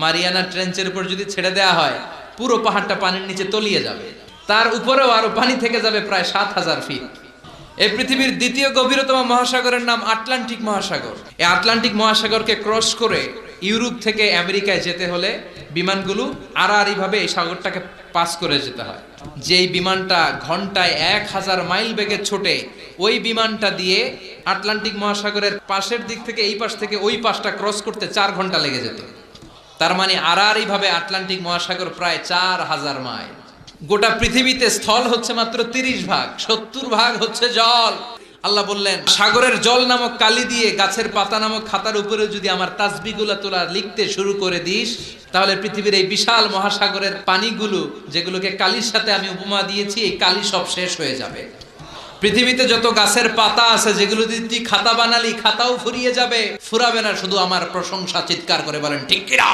Mariana ট্রেঞ্চের উপর যদি ছেড়ে দেওয়া হয়, পুরো পাহাড়টা পানির নিচে তলিয়ে যাবে। তার উপরেও আরো পানি থেকে যাবে প্রায় ৭,০০০ ফিট। এই পৃথিবীর দ্বিতীয় গভীরতম মহাসাগরের নাম আটলান্টিক মহাসাগর। এই আটলান্টিক মহাসাগরকে ক্রস করে ইউরোপ থেকে আমেরিকায় যেতে হলে বিমানগুলো আড়াআড়ি ভাবে এই সাগরটাকে পাস করে যেতে হয়। যেই বিমানটা ঘন্টায় ১,০০০ মাইল বেগে ছোটে, ওই বিমানটা দিয়ে আটলান্টিক মহাসাগরের পাশের দিক থেকে এই পাশ থেকে ওই পাশটা ক্রস করতে ৪ ঘন্টা লেগে যেত। তার মানে আড়াআড়ি ভাবে আটলান্টিক মহাসাগর প্রায় ৪,০০০ মাইল। গোটা পৃথিবীতে স্থল হচ্ছে মাত্র ৩০ ভাগ, ৭০ ভাগ হচ্ছে জল। আল্লাহ বললেন, সাগরের জল নামক কালি দিয়ে গাছের পাতা নামক খাতার উপরে যদি আমার তাসবিহগুলো তোলা লিখতে শুরু করে দিস, তাহলে পৃথিবীর এই বিশাল মহাসাগরের পানিগুলো, যেগুলোকে কালির সাথে আমি উপমা দিয়েছি, এই কালি সব শেষ হয়ে যাবে। পৃথিবীতে যত গাছের পাতা আছে, যেগুলো দিয়ে তুই খাতা বানালি, খাতাও ফুরিয়ে যাবে, ফুরাবে না। শুধু আমার প্রশংসা চিৎকার করে বলেন ঠিক কিনা?